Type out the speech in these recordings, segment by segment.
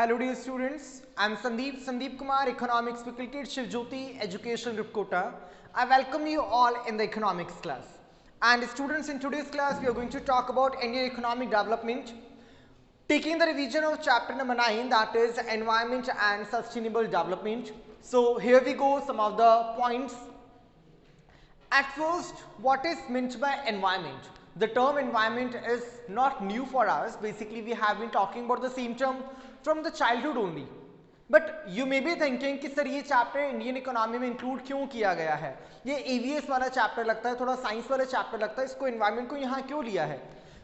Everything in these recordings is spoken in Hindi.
Hello dear students, I am Sandeep Kumar, Economics Faculty at Shiv Jyoti Education Rupkota. I welcome you all in the economics class. And students, in today's class we are going to talk about Indian economic development, taking the revision of chapter number 9, that is environment and sustainable development. So here we go, some of the points. At first, what is meant by environment? The term environment is not new for us. Basically, we have been talking about the same term from the childhood only. But you may be thinking कि सर ये चैप्टर इंडियन इकोनॉमी में इंक्लूड क्यों किया गया है, ये एवीएस वाला चैप्टर लगता है, थोड़ा साइंस वाला चैप्टर लगता है, इसको एनवायरनमेंट को यहाँ क्यों लिया है?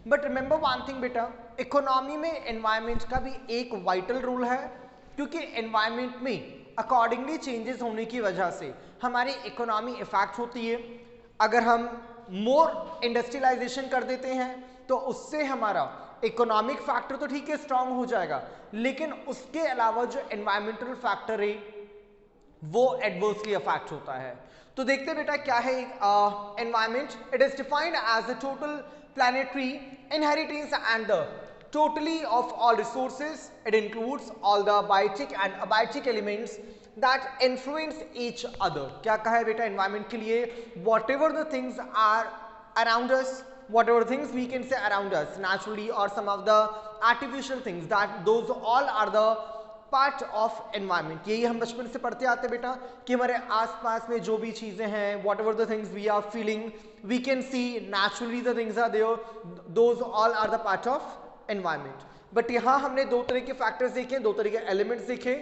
बट रिमेंबर वन थिंग बेटा, इकोनॉमी में एनवायरनमेंट का भी एक वाइटल रोल है, क्योंकि एनवायरनमेंट में अकॉर्डिंगली चेंजेस होने की वजह से हमारी इकोनॉमी इफेक्ट होती है. अगर हम मोर इंडस्ट्रियलाइजेशन कर देते हैं तो उससे हमारा इकोनॉमिक फैक्टर तो ठीक है स्ट्रांग हो जाएगा, लेकिन उसके अलावा जो एनवायरमेंटल फैक्टर है वो एडवर्सली अफेक्ट होता है. तो देखते बेटा क्या है environment. It is defined as the total planetary inheritance and the totally of all resources. It includes all the biotic and abiotic elements that influence each other. क्या कहा है बेटा environment के लिए? Whatever the things are around us, whatever things we can say around us naturally or some of the artificial things, that those all are the part of environment. यही हम बचपन से पढ़ते आते बेटा कि हमारे आसपास में जो भी चीजें हैं, whatever the things we are feeling, we can see naturally the things are there, those all are the part of environment. But यहाँ हमने दो तरह के फैक्टर्स देखे, दो तरह के एलिमेंट्स देखे.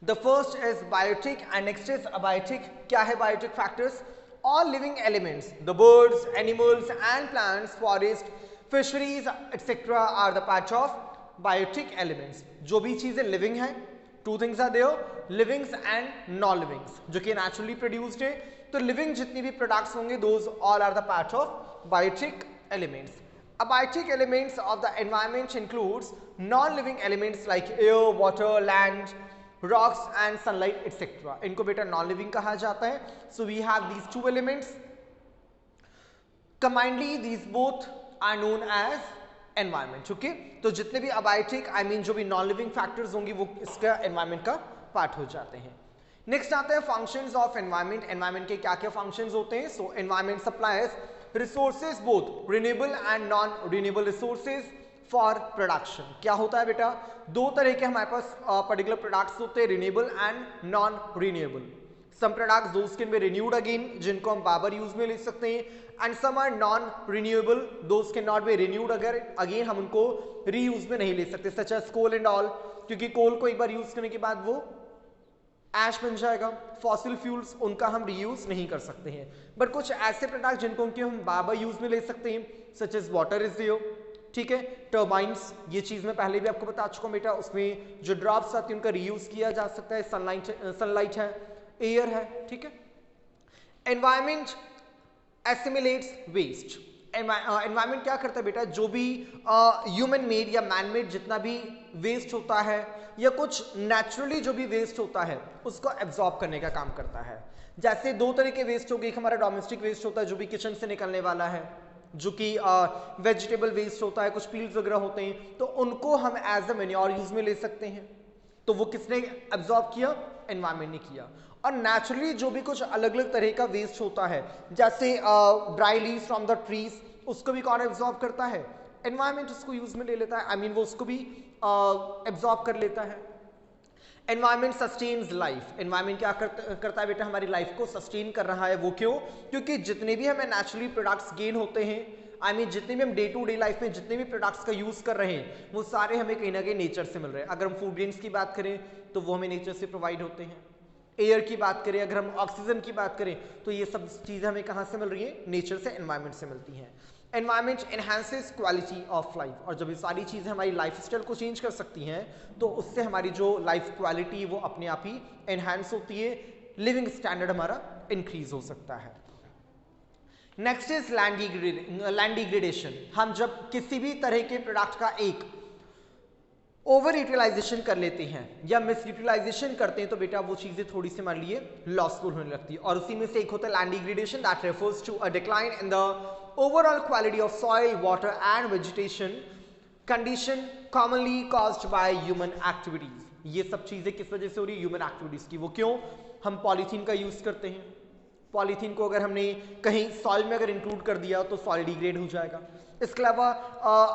The first is biotic and next is abiotic. क्या है biotic factors? All living elements, the birds, animals and plants, forest, fisheries etcetera are the part of biotic elements. जो भी चीजें लिविंग हैं, two things are there, livings and non livings, जो कि नेचुरली प्रोड्यूस्ड है. तो लिविंग जितनी भी प्रोडक्ट्स होंगे, those all are the part of biotic elements. Abiotic elements of the environment includes non-living elements like air, water, land, rocks and sunlight etc. इनको बेटा non-living कहा जाता है. So we have these two elements. Combinedly these both are known as environment. Okay? तो जितने भी abiotic, I mean जो भी non-living factors होंगी वो इसका environment का part हो जाते हैं. Next आते हैं functions of environment. Environment के क्या क्या functions होते हैं? So environment supplies resources, both renewable and non renewable resources for production. क्या होता है बेटा? दो तरह के हमारे पास पर्टिकुलर प्रोडक्ट्स होते हैं, renewable and non renewable. Some products those can be renewed again, जिनको हम बार बार यूज में ले सकते हैं, and some are non renewable, those can not be renewed again, हम उनको रीयूज में नहीं ले सकते, such as coal and all, क्योंकि कोल को एक बार यूज करने के बाद वो ऐश बन जाएगा. फॉसिल फ्यूल्स उनका हम रीयूज नहीं कर सकते हैं. बट कुछ ऐसे प्रोडक्ट जिनको हम बार बार यूज में ले सकते हैं, such as water is there. ठीक है, टर्बाइंस, ये चीज मैं पहले भी आपको बता चुका हूं बेटा, उसमें जो ड्रॉप्स आती है उनका रीयूज किया जा सकता है. सनलाइट है, एयर है. ठीक है. Environment assimilates waste. एनवायरमेंट क्या करता है बेटा? जो भी ह्यूमन मेड या मैन मेड जितना भी वेस्ट होता है या कुछ नेचुरली जो भी वेस्ट होता है उसको एब्जॉर्ब करने का काम करता है. जैसे दो तरह के वेस्ट हो गए. एक हमारा डोमेस्टिक वेस्ट होता है जो भी किचन से निकलने वाला है, जो कि वेजिटेबल वेस्ट होता है, कुछ पील्स वगैरह होते हैं, तो उनको हम एज अ मैन्योर यूज में ले सकते हैं. तो वो किसने एब्जॉर्ब किया? एनवायरमेंट ने किया. और नेचुरली जो भी कुछ अलग अलग तरह का वेस्ट होता है, जैसे dry leaves from the trees, उसको भी कौन एब्जॉर्ब करता है? एनवायरमेंट उसको यूज में ले लेता है. आई मीन वो उसको भी एब्जॉर्ब कर लेता है. Environment sustains life. एनवायरमेंट क्या करता है बेटा? हमारी लाइफ को सस्टेन कर रहा है. वो क्यों? क्योंकि जितने भी हमें नेचुरली प्रोडक्ट्स गेन होते हैं, आई मीन जितने भी हम डे टू डे लाइफ में जितने भी प्रोडक्ट्स का यूज कर रहे हैं, वो सारे हमें कहीं ना कहीं नेचर से मिल रहे हैं. अगर हम फूड ग्रेन्स की बात करें तो वो हमें नेचर से प्रोवाइड होते हैं. एयर की बात करें, अगर हम ऑक्सीजन की बात करें, तो ये सब चीजें हमें कहाँ से मिल रही है? नेचर से, एनवायरमेंट से मिलती हैं. Environment enhances quality of life. और जब ये सारी चीजें हमारी लाइफ स्टाइल को चेंज कर सकती हैं, तो उससे हमारी जो लाइफ क्वालिटी वो अपने आप ही एनहांस होती है, लिविंग स्टैंडर्ड हमारा इंक्रीज हो सकता है. Next is land degradation. हम जब किसी भी तरह के प्रोडक्ट का एक ओवर यूटिलाइजेशन कर लेते हैं या मिस यूटिलाइजेशन करते हैं, तो बेटा वो चीजें थोड़ी सी मान लिए लॉसफुल होने लगती है. और उसी में से एक होता है land degradation, that refers to a decline in the overall quality of soil, water and vegetation condition commonly caused by human activities, ये सब चीजें किस वजह से हो रही है? ह्यूमन एक्टिविटीज की। वो क्यों? हम पॉलीथीन का यूज करते हैं, पॉलीथीन को अगर हमने कहीं सॉइल में अगर इंक्लूड कर दिया तो सॉइल डिग्रेड हो जाएगा। इसके अलावा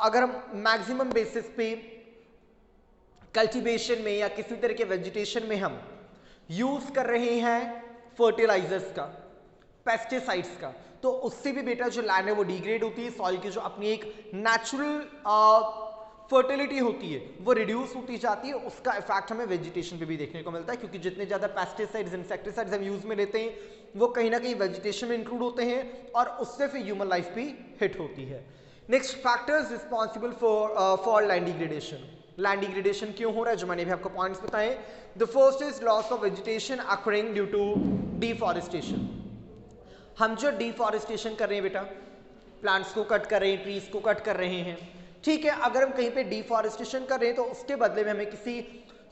अगर हम मैक्सिमम बेसिस पे कल्टीवेशन में या किसी तरह के वेजिटेशन में हम यूज कर रहे हैं फर्टिलाइजर्स का, पेस्टिसाइड्स का, तो उससे भी बेटा जो लैंड है वो डिग्रेड होती है, सॉइल की जो अपनी एक नेचुरल फर्टिलिटी होती है वो रिड्यूस होती जाती है। उसका इफेक्ट हमें वेजिटेशन पे भी देखने को मिलता है, क्योंकि जितने ज्यादा पेस्टिसाइड्स इंसेक्टिसाइड्स हम यूज में लेते हैं वो कहीं ना कहीं वेजिटेशन में इंक्लूड होते हैं और उससे फिर ह्यूमन लाइफ भी हिट होती है। Next, factors responsible for land degradation. Land degradation क्यों हो रहा है, जो मैंने भी आपको पॉइंट्स बताए। The first is loss of vegetation occurring due to deforestation. हम जो डिफॉरेस्टेशन कर रहे हैं बेटा, प्लांट्स को कट कर रहे हैं, ट्रीज को कट कर रहे हैं, ठीक है। अगर हम कहीं पे डिफॉरेस्टेशन कर रहे हैं तो उसके बदले में हमें किसी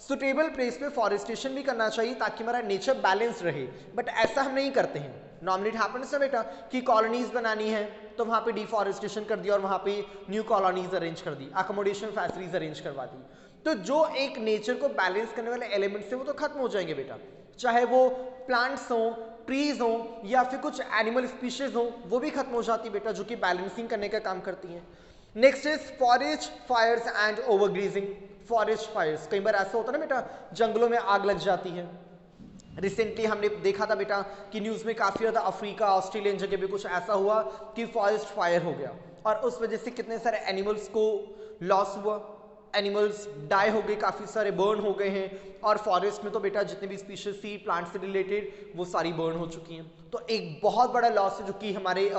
सुटेबल प्लेस पे फॉरेस्टेशन भी करना चाहिए ताकि हमारा नेचर बैलेंस रहे, बट ऐसा हम नहीं करते हैं। नॉर्मली इट हैपेंस ना बेटा कि कॉलोनीज बनानी है तो वहां पे डिफॉरेस्टेशन कर दिया और वहां पे न्यू कॉलोनीज अरेंज कर दी, अकोमोडेशन फैसिलिटीज अरेंज करवा दी, तो जो एक नेचर को बैलेंस करने वाले एलिमेंट्स है वो तो खत्म हो जाएंगे बेटा, चाहे वो प्लांट्स हो, ट्रीज हो या फिर कुछ एनिमल स्पीशीज हो, वो भी खत्म हो जाती है बेटा, जो कि बैलेंसिंग करने का काम करती है। Next is forest fires and overgrazing. Forest fires, कई बार ऐसा होता है ना बेटा, जंगलों में आग लग जाती है। रिसेंटली हमने देखा था बेटा कि न्यूज में काफी ज्यादा अफ्रीका, ऑस्ट्रेलियन जगह पे कुछ ऐसा हुआ कि फॉरेस्ट फायर हो गया और उस वजह से कितने सारे एनिमल्स को लॉस हुआ, एनिमल्स डाई हो गए, काफी सारे बर्न हो गए हैं। और फॉरेस्ट में तो बेटा जितने भी स्पीशीज थी प्लांट से रिलेटेड वो सारी बर्न हो चुकी हैं। तो एक बहुत बड़ा लॉस है जो कि हमारे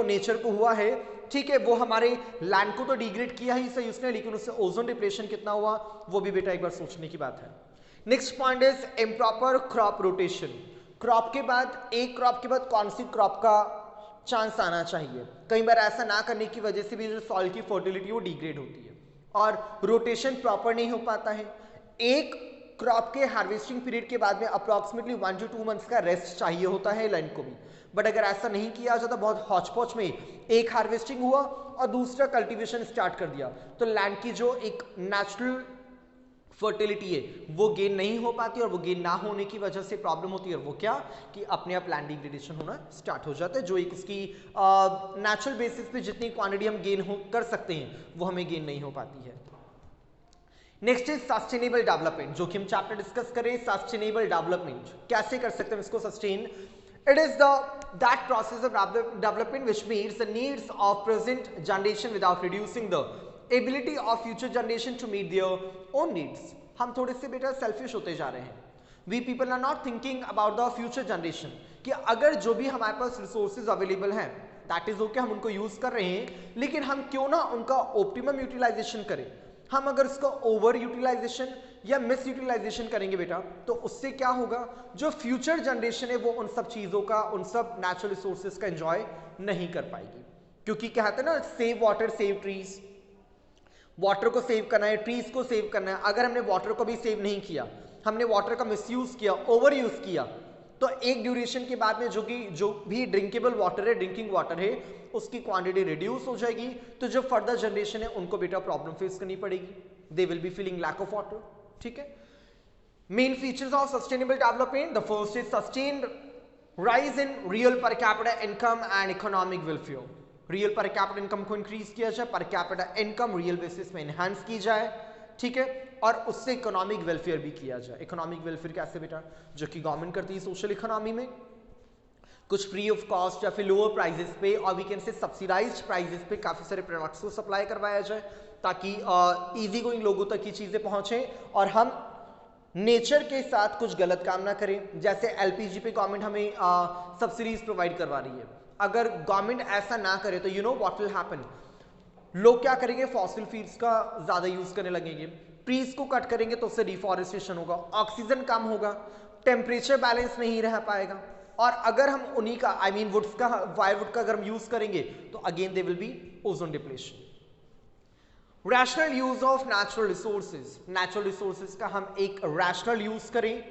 नेचर को हुआ है, ठीक है। वो हमारे लैंड को तो डिग्रेड किया ही सही उसने, लेकिन उससे ओजोन डिप्लेशन कितना हुआ वो भी बेटा एक बार सोचने की बात है। Next point is improper crop rotation. Crop के बाद, एक क्रॉप के बाद कौन सी क्रॉप का चांस आना चाहिए, कई बार ऐसा ना करने की वजह से भी जो सॉइल की फर्टिलिटी वो डिग्रेड होती है और रोटेशन प्रॉपर नहीं हो पाता है। एक क्रॉप के हार्वेस्टिंग पीरियड के बाद में अप्रॉक्सीमेटली 1 to 2 मंथ्स का रेस्ट चाहिए होता है लैंड को भी, बट अगर ऐसा नहीं किया जाता, बहुत हौच-पौच में एक हार्वेस्टिंग हुआ और दूसरा कल्टीवेशन स्टार्ट कर दिया, तो लैंड की जो एक नेचुरल फर्टिलिटी है वो गेन नहीं हो पाती और वो गेन ना होने की वजह से प्रॉब्लम होती है। वो क्या कि अपने आप लैंड डिग्रेडेशन होना स्टार्ट हो जाता है, जो एक उसकी नेचुरल बेसिस पे जितनी क्वांटिटी हम गेन कर सकते हैं वो हमें गेन नहीं हो पाती है। नेक्स्ट इज सस्टेनेबल डेवलपमेंट, जो कि हम चैप्टर डिस्कस करें। सस्टेनेबल डेवलपमेंट कैसे कर सकते हैं इसको sustain? It is that process of development which meets the needs of present generation without reducing the ability of future generation to meet their own needs. हम थोड़े से बेटा सेल्फिश होते जा रहे हैं। We people are not thinking about the future generation कि अगर जो भी हमारे पास रिसोर्सेज अवेलेबल हैं दैट इज ओके, हम उनको यूज कर रहे हैं, लेकिन हम क्यों ना उनका ऑप्टिमम यूटिलाइजेशन करें। हम अगर इसका ओवर यूटिलाइजेशन या मिस यूटिलाइजेशन करेंगे बेटा तो उससे क्या होगा, जो फ्यूचर जनरेशन है वो उन सब चीजों का, उन सब नेचुरल रिसोर्सेज का एंजॉय नहीं कर पाएगी। क्योंकि कहते हैं ना save water save trees, water को सेव करना है, ट्रीज को सेव करना है। अगर हमने वाटर को भी सेव नहीं किया, हमने वाटर का मिसयूज किया, ओवर यूज किया, तो एक ड्यूरेशन के बाद में जो भी ड्रिंकेबल वाटर है, ड्रिंकिंग वाटर है, उसकी क्वांटिटी रिड्यूस हो जाएगी। तो जो फर्दर जनरेशन है उनको बेटा प्रॉब्लम फेस करनी पड़ेगी, they will be feeling lack of water, ठीक है। Main features of sustainable development, the first is sustained rise in real per capita income and economic welfare. Real per capita income को इंक्रीज किया जाए, per capita income real basis में एनहांस की जाए, ठीक है, और उससे इकोनॉमिक वेलफेयर भी किया जाए। इकोनॉमिक वेलफेयर कैसे बेटा, जो कि गवर्नमेंट करती है सोशल इकोनॉमी में, कुछ फ्री ऑफ कॉस्ट या फिर लोअर प्राइजेस पे और we can say subsidized prices पे काफी सारे प्रोडक्ट्स को सप्लाई करवाया जाए ताकि इजी गोइंग लोगों तक ये चीजें पहुंचे और हम नेचर के साथ कुछ गलत काम ना करें। जैसे एलपीजी पे गवर्नमेंट हमें सब्सिडीज प्रोवाइड करवा रही है, अगर गवर्नमेंट ऐसा ना करे तो you know what will happen, लोग क्या करेंगे, फॉसिल फ्यूल्स का ज्यादा यूज करने लगेंगे, ट्रीज को कट करेंगे तो उससे डिफॉरेस्टेशन होगा, ऑक्सीजन कम होगा, टेम्परेचर बैलेंस नहीं रह पाएगा। और अगर हम उन्हीं का वुड्स का, वायरवुड का अगर हम यूज करेंगे तो again they will B ozone depletion. Rational use of natural resources, natural resources का हम एक रैशनल यूज करें,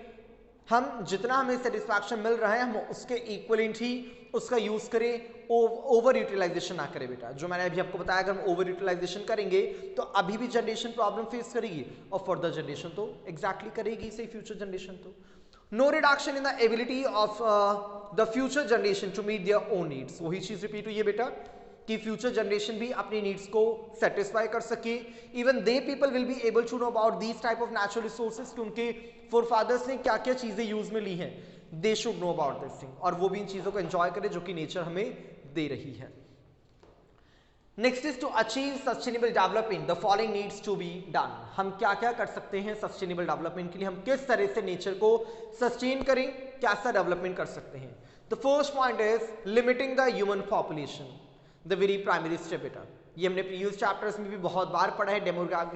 हम जितना हमें सेटिस्फैक्शन मिल रहा है हम उसके इक्वलेंट ही उसका यूज करें, ओवर यूटिलाइजेशन ना करें बेटा। जो मैंने अभी आपको बताया अगर हम ओवर यूटिलाइजेशन करेंगे तो अभी भी जनरेशन प्रॉब्लम फेस करेगी और फर्दर जनरेशन तो एग्जैक्टली करेगी सही, फ्यूचर जनरेशन तो। No reduction in the ability of the future generation to meet their own needs. वही चीज रिपीट हुई है बेटा कि फ्यूचर जनरेशन भी अपनी नीड्स को सेटिस्फाई कर सके। Even they people will be able to know about these type of natural resources कि उनके फोरफादर्स ने क्या क्या चीजें यूज में ली हैं, they should know about this thing, और वो भी इन चीजों को एंजॉय करें जो कि नेचर हमें दे रही है। Next is to achieve sustainable development the following needs to be done. हम क्या क्या कर सकते हैं सस्टेनेबल डेवलपमेंट के लिए, हम किस तरह से नेचर को सस्टेन करें, कैसा डेवलपमेंट कर सकते हैं। The first point is limiting the human population, the very primary step बेटा। ये हमने प्रीवियस चैप्टर्स में भी बहुत बार पढ़ा है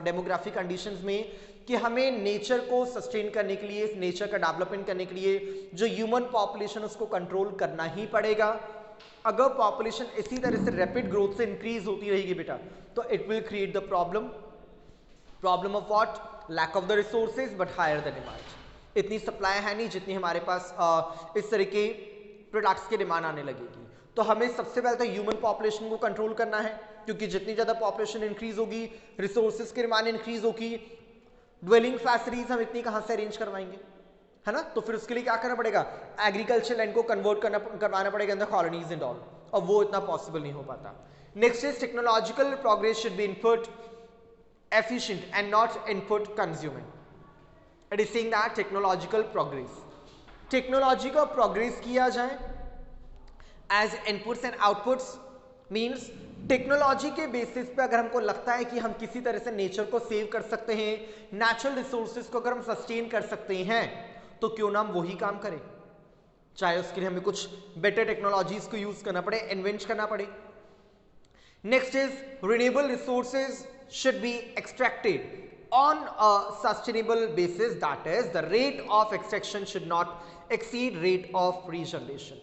डेमोग्राफिक कंडीशंस में कि हमें नेचर को सस्टेन करने के लिए, नेचर का डेवलपमेंट करने के लिए जो ह्यूमन पॉपुलेशन उसको कंट्रोल करना ही पड़ेगा। अगर पॉपुलेशन इसी तरह से रैपिड ग्रोथ से इंक्रीज होती रहेगी बेटा तो it will create the problem of what, lack of the resources but higher the demand. इतनी सप्लाई है नहीं जितनी हमारे पास इस तरह के प्रोडक्ट्स की डिमांड आने लगेगी। तो हमें सबसे पहले तो ह्यूमन पॉपुलेशन को कंट्रोल करना है, क्योंकि जितनी ज्यादा पॉपुलेशन इंक्रीज होगी रिसोर्सेज की डिमांड इंक्रीज होगी, ड्वेलिंग फैसिलिटीज हम इतनी कहां से अरेंज करवाएंगे, है ना। तो फिर उसके लिए क्या करना पड़ेगा, एग्रीकल्चर लैंड को कन्वर्ट करवाना पड़ेगा in the colonies and all, और वो इतना पॉसिबल नहीं हो पाता। Next is technological progress should be input efficient and not input consuming. It is saying that technological progress, technology का प्रोग्रेस किया जाए as inputs and outputs, means technology के बेसिस पे अगर हमको लगता है कि हम किसी तरह से नेचर को सेव कर सकते हैं, नेचुरल रिसोर्सेज को अगर हम सस्टेन कर सकते हैं तो क्यों ना हम वही काम करें, चाहे उसके लिए हमें कुछ बेटर टेक्नोलॉजीज को यूज करना पड़े, इन्वेंट करना पड़े। Next is renewable resources should be extracted on a sustainable basis, that is the rate of extraction should not exceed rate of regeneration।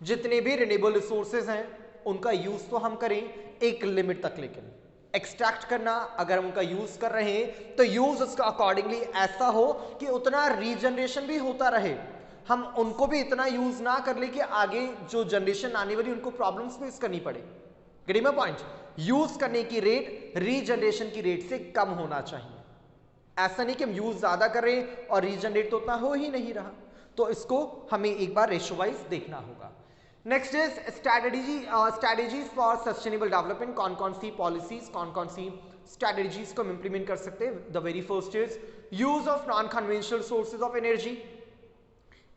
जितने भी रिन्यूएबल रिसोर्सेज हैं उनका यूज तो हम करें एक लिमिट तक, लेकिन एक्सट्रैक्ट करना अगर हम उनका यूज कर रहे हैं तो यूज उसका अकॉर्डिंगली ऐसा हो कि उतना रीजनरेशन भी होता रहे, हम उनको भी इतना यूज ना कर ले कि आगे जो जनरेशन आने वाली उनको प्रॉब्लम्स फेस करनी पड़े। गेटिंग माय पॉइंट, यूज करने की रेट रीजनरेशन की रेट से कम होना चाहिए। ऐसा नहीं कि हम यूज ज्यादा कर रहे हैं और रीजनरेट तो उतना हो ही नहीं रहा, तो इसको हमें एक बार रेशियो वाइज देखना होगा। Next is strategies for sustainable development. कौन कौन सी पॉलिसीज, कौन कौन सी स्ट्रैटेजीज को हम इंप्लीमेंट कर सकते हैं। The very first is use of non conventional sources of energy.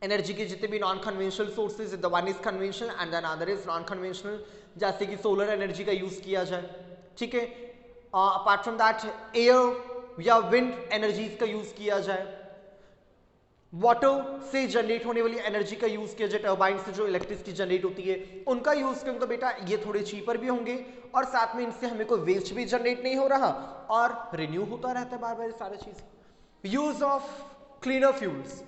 Energy के जितने भी non conventional sources, the one is conventional and the other is non conventional, जैसे कि सोलर एनर्जी का यूज किया जाए, ठीक है। अपार्ट फ्रॉम दैट एयर या विंड एनर्जीज का यूज किया जाए, वाटर से जनरेट होने वाली एनर्जी का यूज किया जाए, टर्बाइन से जो इलेक्ट्रिसिटी जनरेट होती है उनका यूज करें तो बेटा ये थोड़े चीपर भी होंगे और साथ में इनसे हमें कोई वेस्ट भी जनरेट नहीं हो रहा और रिन्यू होता रहता है बार बार सारी चीज। Use of cleaner fuels,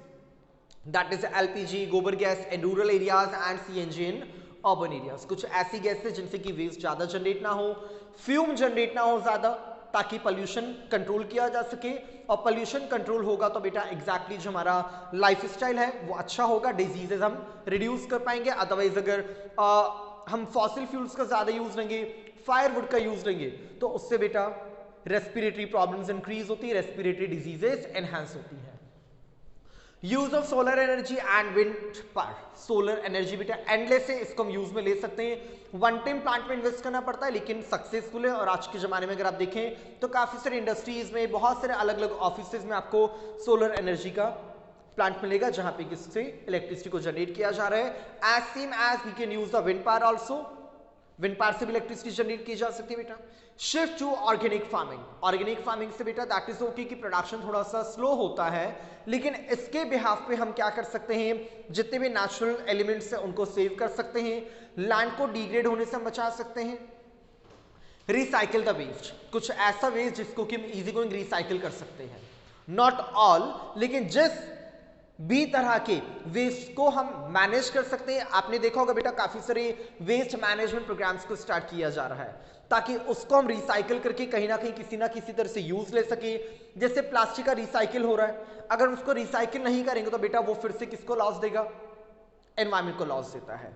that is LPG, gobar gas in rural areas and CNG in urban areas. कुछ ऐसी गैसें जिनसे कि वेस्ट ज्यादा जनरेट ना हो, फ्यूम जनरेट ना हो ज्यादा, ताकि पोल्यूशन कंट्रोल किया जा सके, और पोल्यूशन कंट्रोल होगा तो बेटा एग्जैक्टली जो हमारा लाइफस्टाइल है वो अच्छा होगा, डिजीजेज हम रिड्यूस कर पाएंगे। अदरवाइज अगर हम फॉसिल फ्यूल्स का ज्यादा यूज लेंगे, फायरवुड का यूज लेंगे तो उससे बेटा रेस्पिरेटरी प्रॉब्लम्स इंक्रीज होती है, रेस्पिरेटरी डिजीजेस एनहांस होती है। Use of solar energy and wind power. Solar energy बेटा एंडलेस है, इसको हम यूज में ले सकते हैं। वन टाइम प्लांट में इन्वेस्ट करना पड़ता है लेकिन सक्सेसफुल है, और आज के जमाने में अगर आप देखें तो काफी सारे इंडस्ट्रीज में, बहुत सारे अलग अलग ऑफिसेज में आपको सोलर एनर्जी का प्लांट मिलेगा जहां पे किससे इलेक्ट्रिसिटी को जनरेट किया जा रहा है। As same as we can use the wind power also, wind power से भी इलेक्ट्रिसिटी जनरेट की जा सकती है बेटा। Shift to organic farming. Organic farming से बेटा दैट इज ओके कि प्रोडक्शन थोड़ा सा स्लो होता है, लेकिन इसके बिहाफ पे हम क्या कर सकते हैं, जितने भी नेचुरल एलिमेंट्स हैं उनको सेव कर सकते हैं, लैंड को डिग्रेड होने से हम बचा सकते हैं। रिसाइकिल द वेस्ट, कुछ ऐसा वेस्ट जिसको कि हम इजी गोइंग रिसाइकिल कर सकते हैं, नॉट ऑल, लेकिन जिस भी तरह के वेस्ट को हम मैनेज कर सकते हैं। आपने देखा होगा बेटा काफी सारे वेस्ट मैनेजमेंट प्रोग्राम्स को स्टार्ट किया जा रहा है, ताकि उसको हम रिसाइकिल करके कहीं ना कहीं किसी ना किसी तरह से यूज ले सके। जैसे प्लास्टिक का रिसाइकिल हो रहा है, अगर उसको रिसाइकिल नहीं करेंगे तो बेटा वो फिर से किसको लॉस देगा, एनवायरमेंट को लॉस देता है।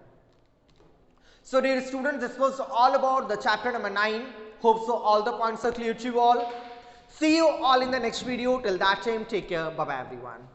So dear students, this was all about the chapter number 9. Hope so all the points are clear to you all. See you all in the next video. Till that time, take care. Bye bye everyone.